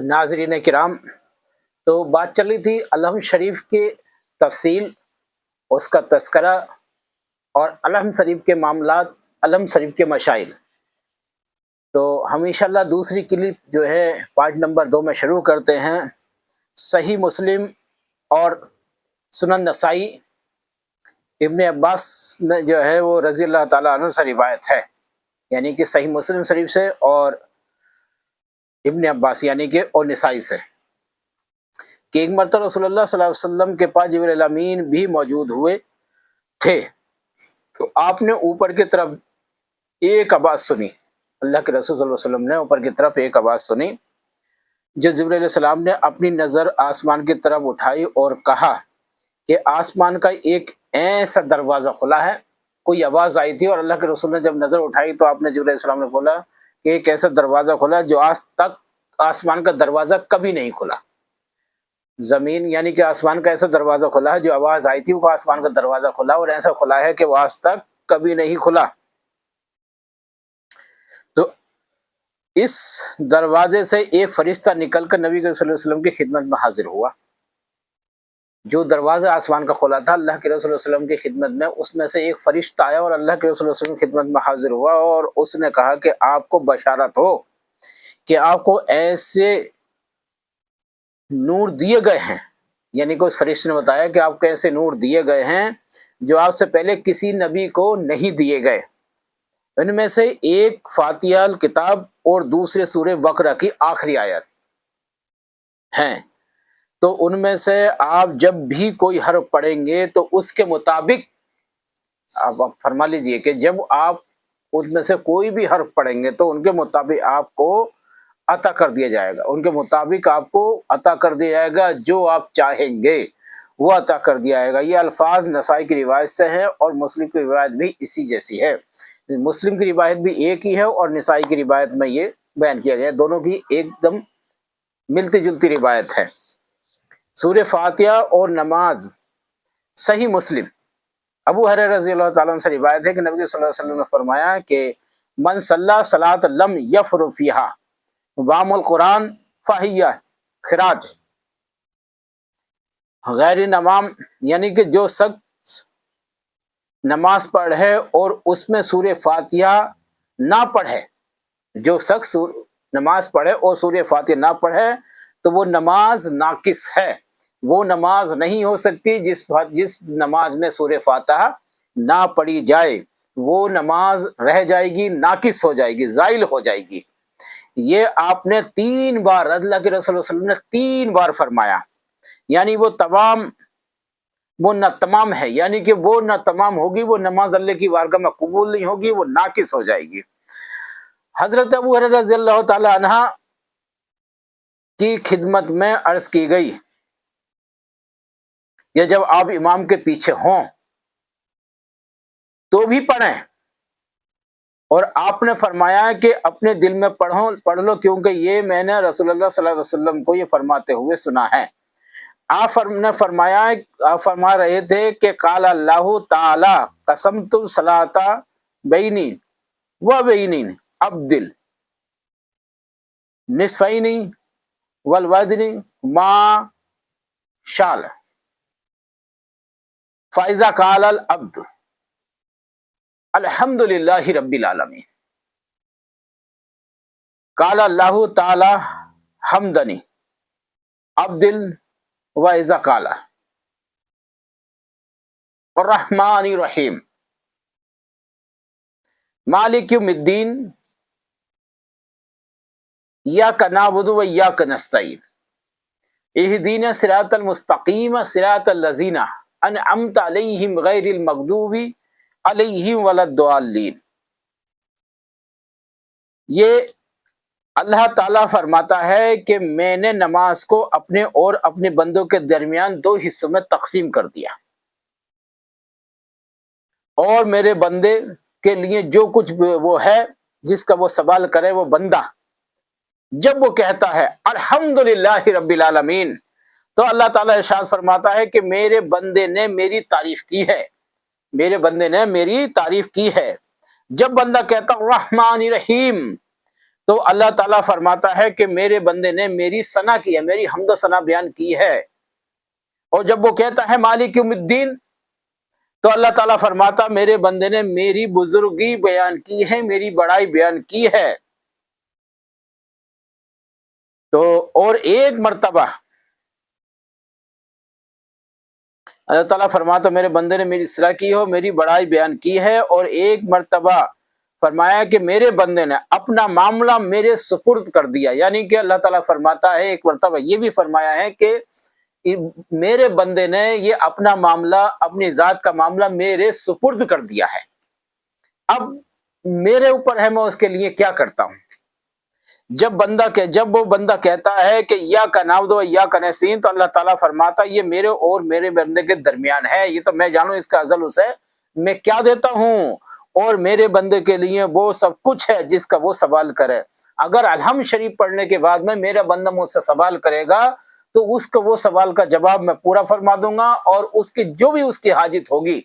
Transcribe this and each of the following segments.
ناظرین کرام، تو بات چل رہی تھی الحم شریف کی تفصیل، اس کا تذکرہ اور الحم شریف کے معاملات، الحم شریف کے مشائل۔ تو ہم انشاءاللہ دوسری کلپ جو ہے پارٹ نمبر 2 میں شروع کرتے ہیں۔ صحیح مسلم اور سنن نسائی، ابن عباس میں جو ہے وہ رضی اللہ تعالیٰ عنہ سے روایت ہے، یعنی کہ صحیح مسلم شریف سے اور ابن عباس یعنی کہ اور نسائی سے، کہ ایک مرتبہ رسول اللہ صلی اللہ علیہ وسلم کے پاس جبرائیل امین بھی موجود ہوئے تھے، تو آپ نے اوپر کی طرف ایک آواز سنی۔ اللہ کے رسول صلی اللہ علیہ وسلم نے اوپر کی طرف ایک آواز سنی، جو جبرائیل علیہ السلام نے اپنی نظر آسمان کی طرف اٹھائی اور کہا کہ آسمان کا ایک ایسا دروازہ کھلا ہے۔ کوئی آواز آئی تھی اور اللہ کے رسول نے جب نظر اٹھائی تو آپ نے جبرائیل علیہ السلام نے بولا کہ ایک ایسا دروازہ کھلا جو آج تک آسمان کا دروازہ کبھی نہیں کھلا۔ زمین یعنی کہ آسمان کا ایسا دروازہ کھلا ہے، جو آواز آئی تھی وہ آسمان کا دروازہ کھلا اور ایسا کھلا ہے کہ وہ آج تک کبھی نہیں کھلا۔ تو اس دروازے سے ایک فرشتہ نکل کر نبی صلی اللہ علیہ وسلم کی خدمت میں حاضر ہوا۔ جو دروازہ آسمان کا کھلا تھا اللہ کے رسول صلی اللہ علیہ وسلم کی خدمت میں، اس میں سے ایک فرشتہ آیا اور اللہ کے رسول صلی اللہ علیہ وسلم کی خدمت میں حاضر ہوا، اور اس نے کہا کہ آپ کو بشارت ہو کہ آپ کو ایسے نور دیے گئے ہیں، یعنی کہ اس فرشتے نے بتایا کہ آپ کو ایسے نور دیے گئے ہیں جو آپ سے پہلے کسی نبی کو نہیں دیے گئے۔ ان میں سے ایک فاتحہ الکتاب اور دوسرے سورہ بقرہ کی آخری آیت ہیں، تو ان میں سے آپ جب بھی کوئی حرف پڑھیں گے تو اس کے مطابق آپ فرما لیجئے کہ جب آپ ان میں سے کوئی بھی حرف پڑھیں گے تو ان کے مطابق آپ کو عطا کر دیا جائے گا، ان کے مطابق آپ کو عطا کر دیا جائے گا، جو آپ چاہیں گے وہ عطا کر دیا جائے گا۔ یہ الفاظ نسائی کی روایت سے ہیں اور مسلم کی روایت بھی اسی جیسی ہے۔ مسلم کی روایت بھی ایک ہی ہے اور نسائی کی روایت میں یہ بیان کیا گیا ہے، دونوں کی ایک دم ملتی جلتی روایت ہے۔ سورہ فاتحہ اور نماز، صحیح مسلم، ابو ہریرہ رضی اللہ تعالیٰ عنہ سے روایت ہے کہ نبی صلی اللہ علیہ وسلم نے فرمایا کہ من صلی صلاۃ لم یفرغ فیہا وام القرآن فہی خراج، غیر نمام یعنی کہ جو شخص نماز پڑھے اور اس میں سورہ فاتحہ نہ پڑھے، جو شخص نماز پڑھے اور سورہ فاتحہ نہ پڑھے تو وہ نماز ناقص ہے، وہ نماز نہیں ہو سکتی جس نماز میں سورہ فاتحہ نہ پڑھی جائے، وہ نماز رہ جائے گی، ناقص ہو جائے گی، زائل ہو جائے گی۔ یہ آپ نے 3 بار، اللہ کے رسول صلی اللہ علیہ وسلم نے 3 بار فرمایا، یعنی وہ نہ تمام ہے، یعنی کہ وہ نہ تمام ہوگی، وہ نماز اللہ کی بارگاہ میں قبول نہیں ہوگی، وہ ناقص ہو جائے گی۔ حضرت ابو ہریرہ رضی اللہ تعالی عنہ کی خدمت میں عرض کی گئی کہ جب آپ امام کے پیچھے ہوں تو بھی پڑھیں، اور آپ نے فرمایا کہ اپنے دل میں پڑھ لو، کیونکہ یہ میں نے رسول اللہ صلی اللہ علیہ وسلم کو یہ فرماتے ہوئے سنا ہے۔ آپ نے فرمایا، آپ فرما رہے تھے کہ قال اللہ تعالی قسمت الصلاۃ بینی و بین عبد نصفین والوزن ما شال فاذا قال العبد الحمد للہ رب العالمین قال اللہ تعالی حمدنی عبد وَإِذَا قَالَ الرحمن الرحیم مالک یوم الدین ایاک نعبد و ایاک نستعین اہدنا الصراط المستقیم صراط الذین انعمت علیہم غیر المغضوب علیہم ولا الضالین۔ یہ اللہ تعالیٰ فرماتا ہے کہ میں نے نماز کو اپنے اور اپنے بندوں کے درمیان 2 حصوں میں تقسیم کر دیا، اور میرے بندے کے لیے جو کچھ وہ ہے جس کا وہ سوال کرے، وہ بندہ جب وہ کہتا ہے الحمدللہ رب العالمین، تو اللہ تعالیٰ ارشاد فرماتا ہے کہ میرے بندے نے میری تعریف کی ہے، میرے بندے نے میری تعریف کی ہے۔ جب بندہ کہتا الرحمن الرحیم، تو اللہ تعالیٰ فرماتا ہے کہ میرے بندے نے میری ثنا کی ہے، میری حمد و ثنا بیان کی ہے۔ اور جب وہ کہتا ہے مالک یوم الدین، تو اللہ تعالیٰ فرماتا میرے بندے نے میری بزرگی بیان کی ہے، میری بڑائی بیان کی ہے۔ تو اور ایک مرتبہ اللہ تعالیٰ فرماتا میرے بندے نے میری اصلاح کی ہو، میری بڑائی بیان کی ہے، اور ایک مرتبہ فرمایا کہ میرے بندے نے اپنا معاملہ میرے سپرد کر دیا، یعنی کہ اللہ تعالیٰ فرماتا ہے ایک مرتبہ یہ بھی فرمایا ہے کہ میرے بندے نے یہ اپنا معاملہ، اپنی ذات کا معاملہ میرے سپرد کر دیا ہے، اب میرے اوپر ہے میں اس کے لیے کیا کرتا ہوں۔ جب وہ بندہ کہتا ہے کہ یا کا نعبد و یا کا نستعین، تو اللہ تعالیٰ فرماتا یہ میرے اور میرے بندے کے درمیان ہے، یہ تو میں جانوں اس کا ازل اس ہے، میں کیا دیتا ہوں، اور میرے بندے کے لیے وہ سب کچھ ہے جس کا وہ سوال کرے۔ اگر الحمد شریف پڑھنے کے بعد میں میرا بندہ مجھ سے سوال کرے گا تو اس کو وہ سوال کا جواب میں پورا فرما دوں گا، اور اس کی جو بھی اس کی حاجت ہوگی،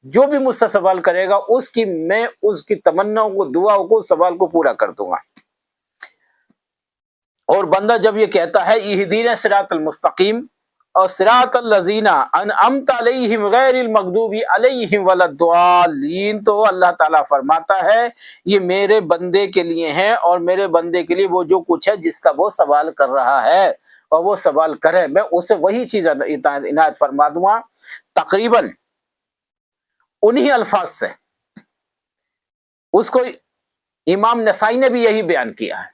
جو بھی مجھ سے سوال کرے گا میں اس کی تمناؤں کو، دعاؤں کو، سوال کو پورا کر دوں گا۔ اور بندہ جب یہ کہتا ہے اہدینا صراط المستقیم اور صراط الذین انعمت علیہم غیر المغضوب علیہم ولا الضالین، تو اللہ تعالیٰ فرماتا ہے یہ میرے بندے کے لیے ہے، اور میرے بندے کے لیے وہ جو کچھ ہے جس کا وہ سوال کر رہا ہے، اور وہ سوال کرے میں اسے وہی چیز عنایت فرما دوں گا۔ تقریباً انہی الفاظ سے اس کو امام نسائی نے بھی یہی بیان کیا ہے،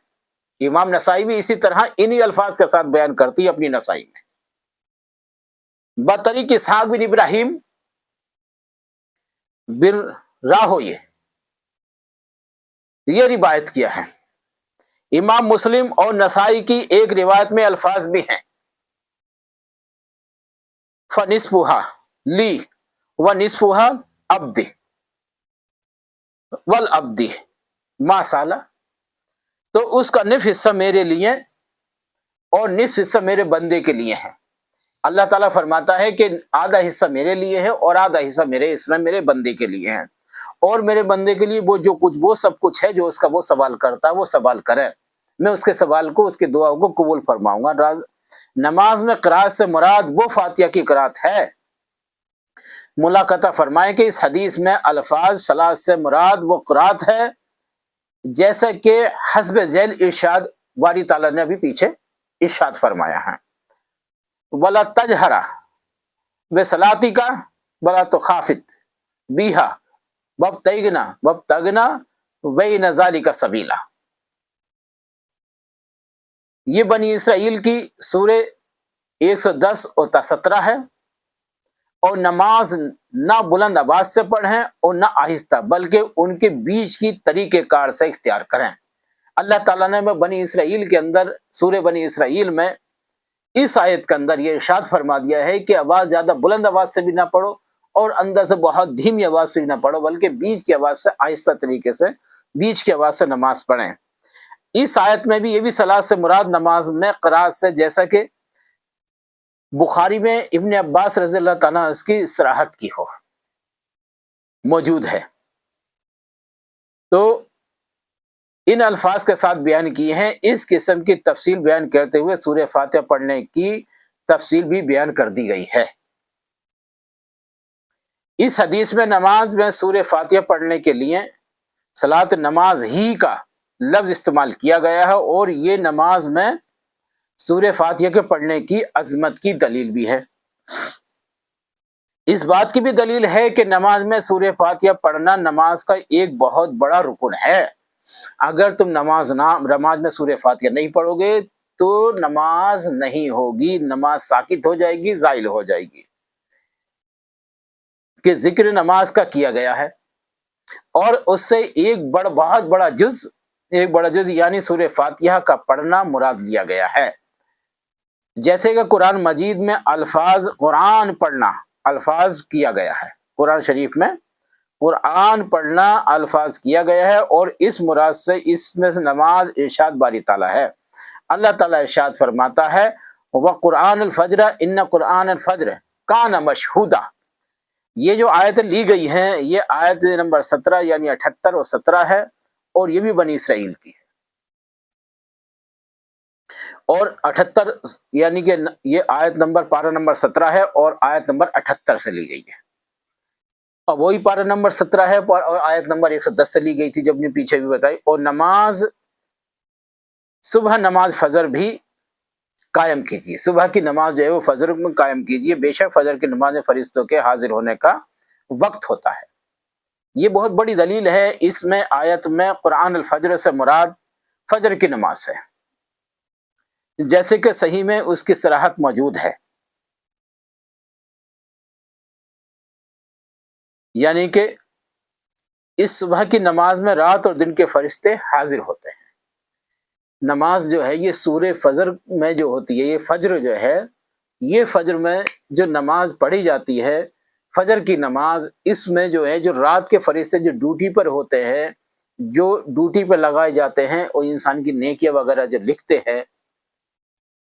امام نسائی بھی اسی طرح انہی الفاظ کے ساتھ بیان کرتی ہے اپنی نسائی میں۔ بطریق اسحاق بن ابراہیم بن راہویہ یہ روایت کیا ہے۔ امام مسلم اور نسائی کی ایک روایت میں الفاظ بھی ہیں، فَنِصْفُهَا لی وَنِصْفُهَا عَبْدِ وَالْعَبْدِ مَا سَالَ، تو اس کا نصف حصہ میرے لیے اور نصف حصہ میرے بندے کے لیے ہے۔ اللہ تعالیٰ فرماتا ہے کہ آدھا حصہ میرے لیے ہے اور آدھا حصہ میرے بندے کے لیے ہے، اور میرے بندے کے لیے وہ جو کچھ، وہ سب کچھ ہے جو اس کا وہ سوال کرتا ہے، وہ سوال کرے، میں اس کے سوال کو، اس کی دعاؤں کو قبول فرماؤں گا۔ نماز میں قرات سے مراد وہ فاتحہ کی قرات ہے۔ ملاقطہ فرمائے کہ اس حدیث میں الفاظ صلاۃ سے مراد وہ قرات ہے، جیسا کہ حسب ذیل ارشاد باری تعالیٰ نے ابھی پیچھے ارشاد فرمایا ہے، وَلَا تَجْهَرَ بِصَلَاتِكَ وَلَا تُخَافِتْ بِهَا وَابْتَغِ بَيْنَ ذَلِكَ سَبِيلًا۔ یہ بنی اسرائیل کی سورہ 110 اور 17 ہے، اور نماز نہ بلند آواز سے پڑھیں اور نہ آہستہ، بلکہ ان کے بیچ کی طریقہ کار سے اختیار کریں۔ اللہ تعالیٰ نے بنی اسرائیل کے اندر، سورہ بنی اسرائیل میں اس آیت کے اندر یہ ارشاد فرما دیا ہے کہ آواز زیادہ بلند آواز سے بھی نہ پڑھو اور اندر سے بہت دھیمی آواز سے بھی نہ پڑھو، بلکہ بیچ کی آواز سے، آہستہ طریقے سے بیچ کی آواز سے نماز پڑھیں۔ اس آیت میں بھی یہ بھی صلاۃ سے مراد نماز میں قرات سے، جیسا کہ بخاری میں ابن عباس رضی اللہ تعالیٰ اس کی صراحت کی ہو موجود ہے۔ تو ان الفاظ کے ساتھ بیان کیے ہیں، اس قسم کی تفصیل بیان کرتے ہوئے سورہ فاتحہ پڑھنے کی تفصیل بھی بیان کر دی گئی ہے۔ اس حدیث میں نماز میں سورہ فاتحہ پڑھنے کے لیے صلاۃ نماز ہی کا لفظ استعمال کیا گیا ہے، اور یہ نماز میں سورہ فاتحہ کے پڑھنے کی عظمت کی دلیل بھی ہے۔ اس بات کی بھی دلیل ہے کہ نماز میں سورہ فاتحہ پڑھنا نماز کا ایک بہت بڑا رکن ہے۔ اگر تم نماز میں سورہ فاتحہ نہیں پڑھو گے تو نماز نہیں ہوگی، نماز ساقط ہو جائے گی، زائل ہو جائے گی۔ کہ ذکر نماز کا کیا گیا ہے، اور اس سے ایک بہت بڑا جز یعنی سورہ فاتحہ کا پڑھنا مراد لیا گیا ہے۔ جیسے کہ قرآن مجید میں الفاظ قرآن پڑھنا الفاظ کیا گیا ہے، قرآن شریف میں قرآن پڑھنا الفاظ کیا گیا ہے، اور اس مراد سے اس میں سے نماز ارشاد باری تعالیٰ ہے۔ اللہ تعالیٰ ارشاد فرماتا ہے وَقُرْآنَ الْفَجْرِ إِنَّ قُرْآنَ الْفَجْرِ كَانَ مَشْهُودًا۔ یہ جو آیتیں لی گئی ہیں، یہ آیت نمبر 17 یعنی 78 اور 17 ہے، اور یہ بھی بنی اسرائیل کی ہے۔ اور 78 یعنی کہ یہ آیت نمبر پارہ نمبر 17 ہے اور آیت نمبر 78 سے لی گئی ہے، اور وہی پارہ نمبر 17 ہے اور آیت نمبر 110 سے لی گئی تھی جب نے پیچھے بھی بتائی۔ اور نماز صبح نماز فجر بھی قائم کیجیے، صبح کی نماز جو ہے وہ فجر میں قائم کیجیے، بے شک فجر کی نماز فرشتوں کے حاضر ہونے کا وقت ہوتا ہے۔ یہ بہت بڑی دلیل ہے، اس میں آیت میں قرآن الفجر سے مراد فجر کی نماز ہے، جیسے کہ صحیح میں اس کی صراحت موجود ہے، یعنی کہ اس صبح کی نماز میں رات اور دن کے فرشتے حاضر ہوتے ہیں۔ نماز جو ہے یہ سورہ فجر میں جو ہوتی ہے، یہ فجر جو ہے، یہ فجر میں جو نماز پڑھی جاتی ہے فجر کی نماز، اس میں جو ہے جو رات کے فرشتے جو ڈیوٹی پر ہوتے ہیں، جو ڈیوٹی پہ لگائے جاتے ہیں اور انسان کی نیکیاں وغیرہ جو لکھتے ہیں،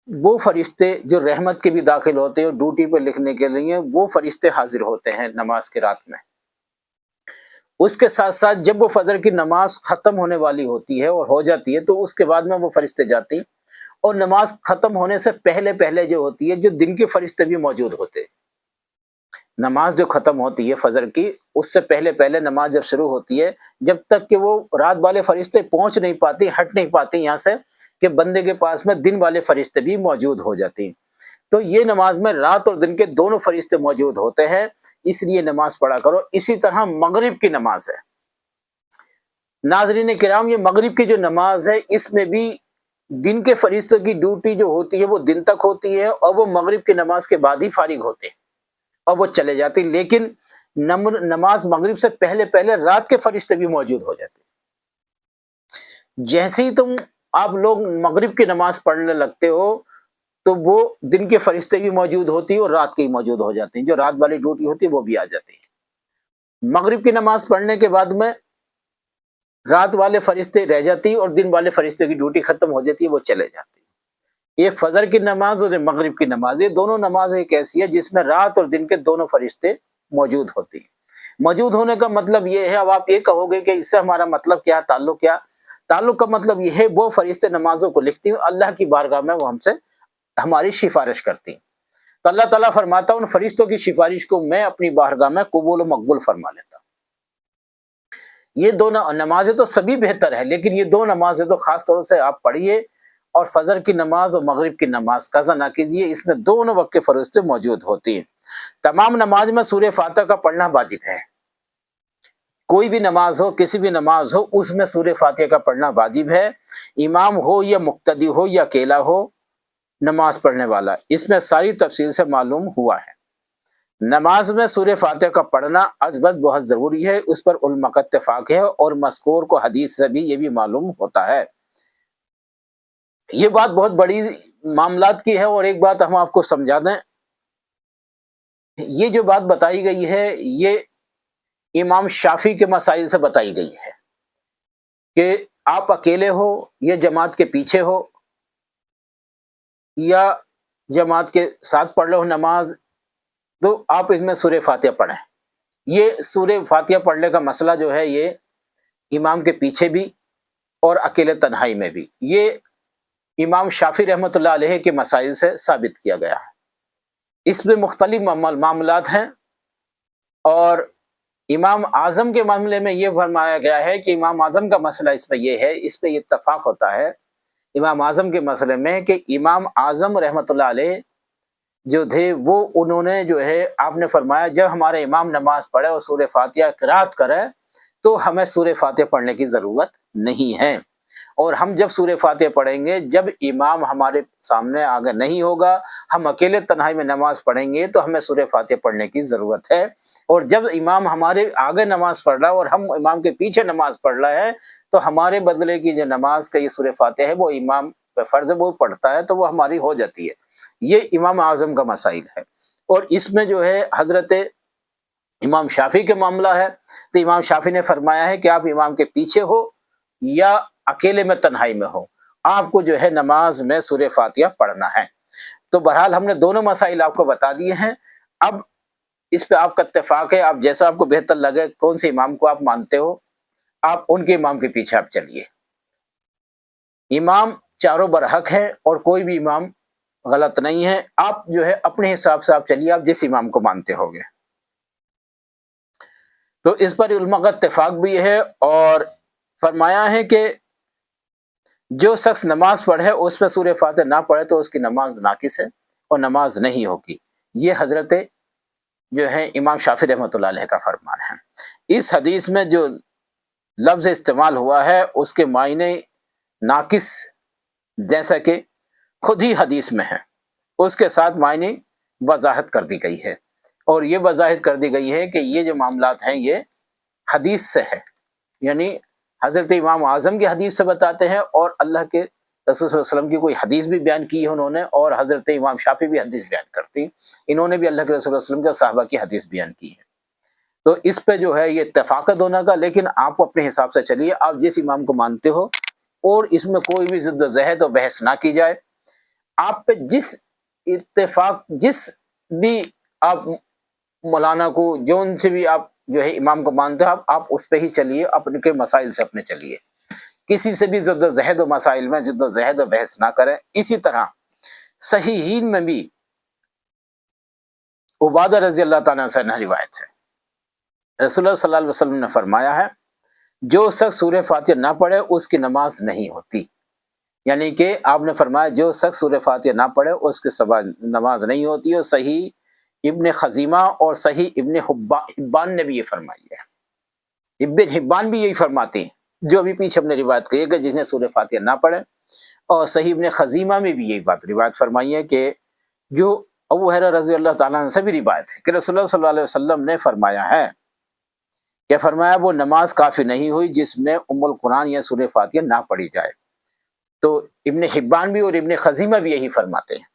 وہ فرشتے جو رحمت کے بھی داخل ہوتے ہیں اور ڈیوٹی پہ لکھنے کے لیے وہ فرشتے حاضر ہوتے ہیں نماز کے رات میں۔ اس کے ساتھ ساتھ جب وہ فجر کی نماز ختم ہونے والی ہوتی ہے اور ہو جاتی ہے تو اس کے بعد میں وہ فرشتے جاتے ہیں، اور نماز ختم ہونے سے پہلے پہلے جو ہوتی ہے جو دن کے فرشتے بھی موجود ہوتے ہیں۔ نماز جو ختم ہوتی ہے فجر کی، اس سے پہلے پہلے نماز جب شروع ہوتی ہے، جب تک کہ وہ رات والے فرشتے پہنچ نہیں پاتی، ہٹ نہیں پاتے یہاں سے، کہ بندے کے پاس میں دن والے فرشتے بھی موجود ہو جاتے ہیں۔ تو یہ نماز میں رات اور دن کے دونوں فرشتے موجود ہوتے ہیں، اس لیے نماز پڑھا کرو۔ اسی طرح مغرب کی نماز ہے، ناظرین کرام، یہ مغرب کی جو نماز ہے اس میں بھی دن کے فرشتوں کی ڈیوٹی جو ہوتی ہے وہ دن تک ہوتی ہے، اور وہ مغرب کی نماز کے بعد ہی فارغ ہوتے ہیں اور وہ چلے جاتے ہیں، لیکن نماز مغرب سے پہلے پہلے رات کے فرشتے بھی موجود ہو جاتے ہیں۔ جیسے ہی آپ لوگ مغرب کی نماز پڑھنے لگتے ہو تو وہ دن کے فرشتے بھی موجود ہوتی ہیں اور رات کے ہی موجود ہو جاتے ہیں، جو رات والی ڈیوٹی ہوتی ہے وہ بھی آ جاتی ہے۔ مغرب کی نماز پڑھنے کے بعد میں رات والے فرشتے رہ جاتی ہیں اور دن والے فرشتے کی ڈیوٹی ختم ہو جاتی ہے، وہ چلے جاتے ہیں۔ یہ فجر کی نماز اور مغرب کی نماز، یہ دونوں نماز ایک ایسی ہے جس میں رات اور دن کے دونوں فرشتے موجود ہوتی ہیں۔ موجود ہونے کا مطلب یہ ہے، اب آپ یہ کہو گے کہ اس سے ہمارا مطلب کیا، تعلق کیا؟ تعلق کا مطلب یہ ہے وہ فرشتے نمازوں کو لکھتی ہیں، اللہ کی بارگاہ میں وہ ہم سے ہماری سفارش کرتی ہیں، تو اللہ تعالیٰ فرماتا ہے ان فرشتوں کی سفارش کو میں اپنی بارگاہ میں قبول و مقبول فرما لیتا ہوں۔ یہ دو نمازیں تو سبھی بہتر ہے، لیکن یہ دو نمازیں تو خاص طور سے آپ پڑھیے، اور فجر کی نماز اور مغرب کی نماز قضا نہ کیجیے، اس میں دونوں وقت کے فرشتے موجود ہوتی ہیں۔ تمام نماز میں سورہ فاتحہ کا پڑھنا واجب ہے، کوئی بھی نماز ہو، کسی بھی نماز ہو، اس میں سورہ فاتحہ کا پڑھنا واجب ہے، امام ہو یا مقتدی ہو یا اکیلا ہو نماز پڑھنے والا، اس میں ساری تفصیل سے معلوم ہوا ہے۔ نماز میں سورہ فاتحہ کا پڑھنا از بس بہت ضروری ہے، اس پر علماء کا اتفاق ہے، اور مذکور کو حدیث سے بھی یہ بھی معلوم ہوتا ہے۔ یہ بات بہت بڑی معاملات کی ہے، اور ایک بات ہم آپ کو سمجھا دیں، یہ جو بات بتائی گئی ہے یہ امام شافعی کے مسائل سے بتائی گئی ہے کہ آپ اکیلے ہو یا جماعت کے پیچھے ہو یا جماعت کے ساتھ پڑھ لو نماز، تو آپ اس میں سورہ فاتحہ پڑھیں۔ یہ سورہ فاتحہ پڑھنے کا مسئلہ جو ہے یہ امام کے پیچھے بھی اور اکیلے تنہائی میں بھی، یہ امام شافعی رحمۃ اللہ علیہ کے مسائل سے ثابت کیا گیا ہے۔ اس میں مختلف معاملات ہیں، اور امام اعظم کے معاملے میں یہ فرمایا گیا ہے کہ امام اعظم کا مسئلہ اس میں یہ ہے، اس پہ یہ اتفاق ہوتا ہے امام اعظم کے مسئلے میں کہ امام اعظم رحمۃ اللہ علیہ جو تھے وہ انہوں نے جو ہے، آپ نے فرمایا جب ہمارے امام نماز پڑھے اور سورہ فاتحہ قرات کرے تو ہمیں سورہ فاتحہ پڑھنے کی ضرورت نہیں ہے، اور ہم جب سورہ فاتحہ پڑھیں گے جب امام ہمارے سامنے آگے نہیں ہوگا، ہم اکیلے تنہائی میں نماز پڑھیں گے تو ہمیں سورہ فاتحہ پڑھنے کی ضرورت ہے، اور جب امام ہمارے آگے نماز پڑھ رہا ہے اور ہم امام کے پیچھے نماز پڑھ رہا ہے تو ہمارے بدلے کی جو نماز کا یہ سورہ فاتحہ ہے وہ امام پہ فرض وہ پڑھتا ہے تو وہ ہماری ہو جاتی ہے۔ یہ امام اعظم کا مسائل ہے، اور اس میں جو ہے حضرت امام شافعی کے معاملہ ہے، تو امام شافعی نے فرمایا ہے کہ آپ امام کے پیچھے ہو یا اکیلے میں تنہائی میں ہو، آپ کو جو ہے نماز میں سورہ فاتحہ پڑھنا ہے۔ تو بہرحال ہم نے دونوں مسائل آپ کو بتا دیے ہیں، اب اس پہ آپ کا اتفاق ہے، آپ جیسا آپ کو بہتر لگے، کون سے امام کو آپ مانتے ہو، آپ ان کے امام کے پیچھے آپ چلیے۔ امام چاروں برحق ہے اور کوئی بھی امام غلط نہیں ہے. آپ جو ہے اپنے حساب سے آپ چلیے، آپ جس امام کو مانتے ہو گے. تو اس پر علماء کا اتفاق بھی ہے، اور فرمایا ہے کہ جو شخص نماز پڑھے اس پہ سورہ فاتحہ نہ پڑھے تو اس کی نماز ناقص ہے اور نماز نہیں ہوگی. یہ حضرت جو ہے امام شافعی رحمۃ اللہ علیہ کا فرمان ہے. اس حدیث میں جو لفظ استعمال ہوا ہے اس کے معنی ناقص جیسا کہ خود ہی حدیث میں ہے، اس کے ساتھ معنی وضاحت کر دی گئی ہے، اور یہ وضاحت کر دی گئی ہے کہ یہ جو معاملات ہیں یہ حدیث سے ہے، یعنی حضرت امام اعظم کی حدیث سے بتاتے ہیں، اور اللہ کے رسول صلی اللہ علیہ وسلم کی کوئی حدیث بھی بیان کی ہے انہوں نے، اور حضرت امام شافعی بھی حدیث بیان کرتی، انہوں نے بھی اللہ کے رسول صلی اللہ علیہ وسلم کے صحابہ کی حدیث بیان کی ہے. تو اس پہ جو ہے یہ اتفاقت ہونا کا، لیکن آپ اپنے حساب سے چلیے، آپ جس امام کو مانتے ہو، اور اس میں کوئی بھی ضد و زہد و بحث نہ کی جائے. آپ پہ جس اتفاق، جس بھی آپ مولانا کو، جو ان سے بھی آپ جو ہے امام کو مانتے ہو، آپ اس پہ ہی چلیے، اپنے کے مسائل سے اپنے چلیے، کسی سے بھی ضد و زہد و مسائل میں ضد و زہد و بحث نہ کریں. اسی طرح صحیحین میں بھی عبادہ رضی اللہ تعالیٰ سے روایت ہے، رسول اللہ صلی اللہ علیہ وسلم نے فرمایا ہے جو شخص سورہ فاتحہ نہ پڑھے اس کی نماز نہیں ہوتی. یعنی کہ آپ نے فرمایا جو شخص سورہ فاتحہ نہ پڑھے اس کی نماز نہیں ہوتی. اور صحیح ابن خزیمہ اور صحیح ابن حبان نے بھی یہ فرمائی ہے. ابن حبان بھی یہی فرماتے ہیں جو ابھی پیچھے ہم نے روایت کی ہے کہ جس نے سورہ فاتحہ نہ پڑھے، اور صحیح ابن خزیمہ میں بھی یہی بات روایت فرمائی ہے کہ جو ابو ہریرہ رضی اللہ تعالیٰ عنہ سے بھی روایت ہے کہ رسول اللہ صلی اللہ علیہ وسلم نے فرمایا ہے کہ فرمایا وہ نماز کافی نہیں ہوئی جس میں ام القرآن یا سورہ فاتحہ نہ پڑھی جائے. تو ابن حبان بھی اور ابن خزیمہ بھی یہی فرماتے ہیں،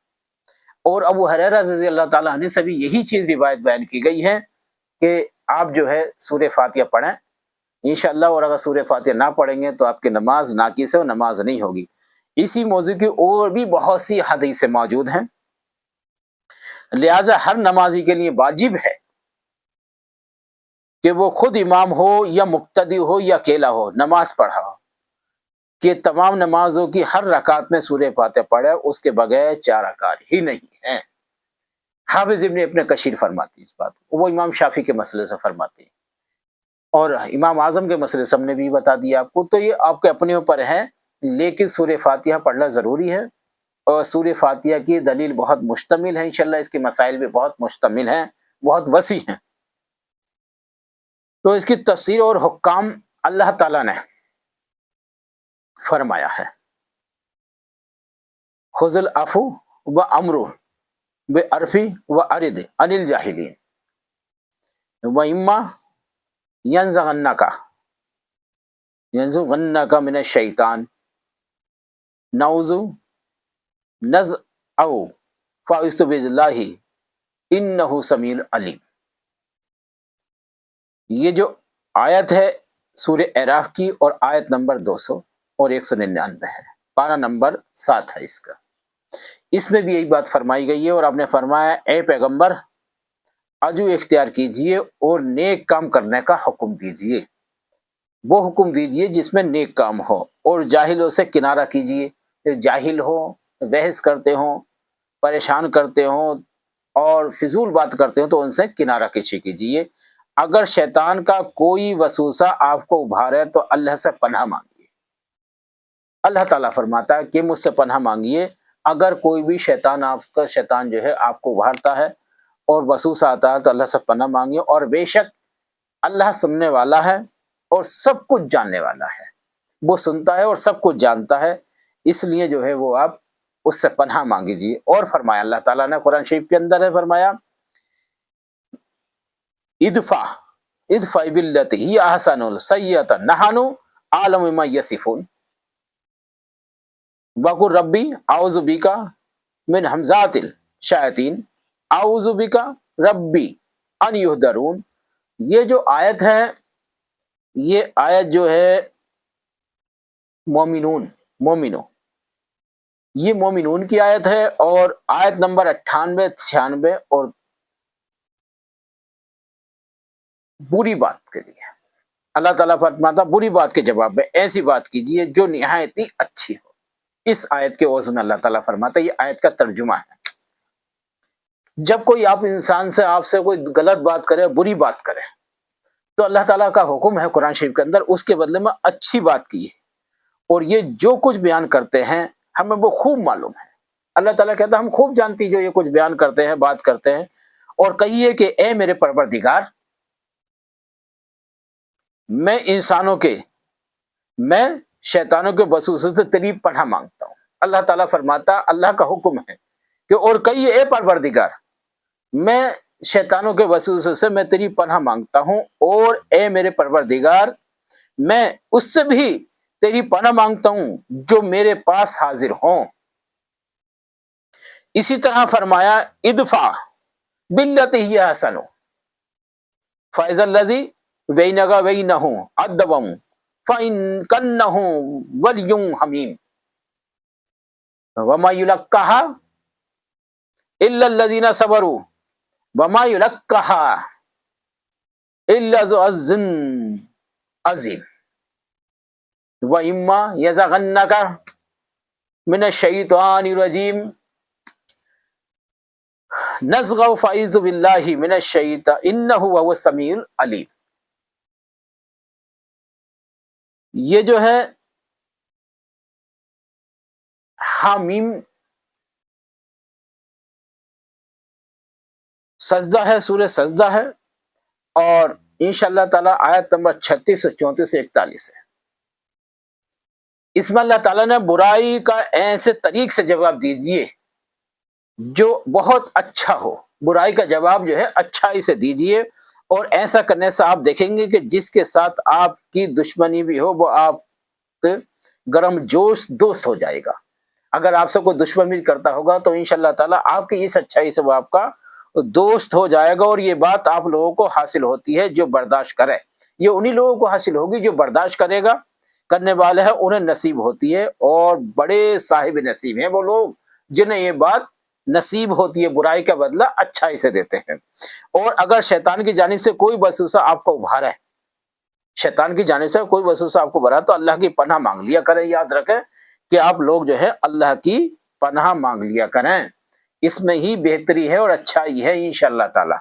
اور ابو ہریرہ رضی اللہ تعالیٰ عنہ سے بھی یہی چیز روایت بیان کی گئی ہے کہ آپ جو ہے سورہ فاتحہ پڑھیں انشاءاللہ، اور اگر سورہ فاتحہ نہ پڑھیں گے تو آپ کی نماز ناقص ہے اور نماز نہیں ہوگی. اسی موضوع کی اور بھی بہت سی حدیثیں موجود ہیں، لہذا ہر نمازی کے لیے واجب ہے کہ وہ خود امام ہو یا مقتدی ہو یا اکیلا ہو، نماز پڑھا ہو، کہ تمام نمازوں کی ہر رکعت میں سورہ فاتحہ پڑھے، اس کے بغیر 4 رکعت ہی نہیں ہیں. حافظ ابن کثیر فرماتی اس بات کو، وہ امام شافعی کے مسئلے سے فرماتی ہیں، اور امام اعظم کے مسئلے سے ہم نے بھی بتا دیا آپ کو. تو یہ آپ کے اپنے اوپر ہے، لیکن سورہ فاتحہ پڑھنا ضروری ہے، اور سورہ فاتحہ کی دلیل بہت مشتمل ہے، انشاءاللہ اس کے مسائل بھی بہت مشتمل ہیں، بہت وسیع ہیں. تو اس کی تفسیر اور حکام اللہ تعالیٰ نے فرمایا ہے، خذ العفو و امرو بعرفی و ارد عن الجاہلین و اما ینزغنک من الشیطان نعوذ نزع فاعوذ باللہ انہ سمیع علیم. یہ جو آیت ہے سورہ اعراف کی، اور آیت نمبر 200 اور 199 ہے، پارہ نمبر 7 ہے اس کا. اس میں بھی یہی بات فرمائی گئی ہے، اور آپ نے فرمایا اے پیغمبر عجو اختیار کیجئے اور نیک کام کرنے کا حکم دیجئے، وہ حکم دیجئے جس میں نیک کام ہو، اور جاہلوں سے کنارہ کیجئے. جاہل ہو، بحث کرتے ہوں، پریشان کرتے ہوں اور فضول بات کرتے ہوں تو ان سے کنارہ کشی کیجئے. اگر شیطان کا کوئی وسوسہ آپ کو ابھارے تو اللہ سے پناہ مانگیے. اللہ تعالیٰ فرماتا ہے کہ مجھ سے پناہ مانگیے اگر کوئی بھی شیطان جو ہے آپ کو ابھارتا ہے اور وسوسہ آتا ہے تو اللہ سے پناہ مانگیے، اور بے شک اللہ سننے والا ہے اور سب کچھ جاننے والا ہے. وہ سنتا ہے اور سب کچھ جانتا ہے، اس لیے جو ہے وہ آپ اس سے پناہ مانگیجیے. اور فرمایا اللہ تعالیٰ نے قرآن شریف کے اندر ہے، فرمایا ادفع باللتی ہی احسن السیئۃ نحن اعلم بما یصفون وقل ربی اعوذ بک من ہمزات الشیاطین اعوذ بک ربی ان یحضرون. یہ جو آیت ہے، یہ آیت جو ہے مومنوں، یہ مومنون کی آیت ہے، اور آیت نمبر 98 96 اور بری بات کے لیے اللہ تعالیٰ فرماتا بری بات کے جواب میں ایسی بات کیجیے جو نہایت ہی اچھی ہو. اس آیت کے عوض میں اللہ تعالیٰ فرماتا ہے، یہ آیت کا ترجمہ ہے۔ جب کوئی انسان سے آپ سے کوئی غلط بات کرے، بری بات کرے، تو اللہ تعالیٰ کا حکم ہے قرآن شریف کے اندر اس کے بدلے میں اچھی بات کی ہے۔ اور یہ جو کچھ بیان کرتے ہیں ہمیں وہ خوب معلوم ہے، اللہ تعالیٰ کہتا ہے ہم خوب جانتی جو یہ کچھ بیان کرتے ہیں، بات کرتے ہیں، اور کہیے کہ اے میرے پروردگار، میں شیطانوں کے وسوسے سے تیری پناہ مانگتا ہوں۔ اللہ تعالیٰ فرماتا، اللہ کا حکم ہے کہ اور کہیے اے پروردگار، میں شیطانوں کے وسوسے سے میں تیری پناہ مانگتا ہوں، اور اے میرے پروردگار، میں اس سے بھی تیری پناہ مانگتا ہوں جو میرے پاس حاضر ہوں۔ اسی طرح فرمایا ادفع باللتی ہی احسن فاذا الذی بینک وبینہ عداوۃ فإنہ ولی حمیم وما یلقاھا الا الذین صبروا وما یلقاھا الا ذو حظ عظیم وَإِمَّا يَزَغَنَّكَ مِنَ الشَّيْطَانِ الرَّجِيمِ نَزْغٌ فَأَعِوذُ بِاللَّهِ مِنَ الشَّيْطَانِ إِنَّهُ هُوَ السَّمِيعُ الْعَلِيمُ۔ یہ جو ہے حامیم سجدہ ہے، سورہ سجدہ ہے، اور انشاءاللہ تعالی آیت نمبر 36 سے 34 سے 41 ہے۔ اس میں اللہ تعالیٰ نے برائی کا ایسے طریق سے جواب دیجئے جو بہت اچھا ہو، برائی کا جواب جو ہے اچھائی سے دیجئے، اور ایسا کرنے سے آپ دیکھیں گے کہ جس کے ساتھ آپ کی دشمنی بھی ہو وہ آپ کے گرم جوش دوست ہو جائے گا۔ اگر آپ سے کوئی دشمن بھی کرتا ہوگا تو انشاءاللہ تعالیٰ آپ کی اس اچھائی سے وہ آپ کا دوست ہو جائے گا، اور یہ بات آپ لوگوں کو حاصل ہوتی ہے جو برداشت کرے، یہ انہی لوگوں کو حاصل ہوگی جو برداشت کرے گا، کرنے والے ہیں انہیں نصیب ہوتی ہے، اور بڑے صاحب نصیب ہیں وہ لوگ جنہیں یہ بات نصیب ہوتی ہے، برائی کا بدلہ اچھائی سے دیتے ہیں۔ اور اگر شیطان کی جانب سے کوئی وسوسہ آپ کو ابھارا ہے، شیطان کی جانب سے کوئی وسوسہ آپ کو ابھارا تو اللہ کی پناہ مانگ لیا کریں۔ یاد رکھیں کہ آپ لوگ جو ہے اللہ کی پناہ مانگ لیا کریں، اس میں ہی بہتری ہے اور اچھائی ہے انشاءاللہ تعالی۔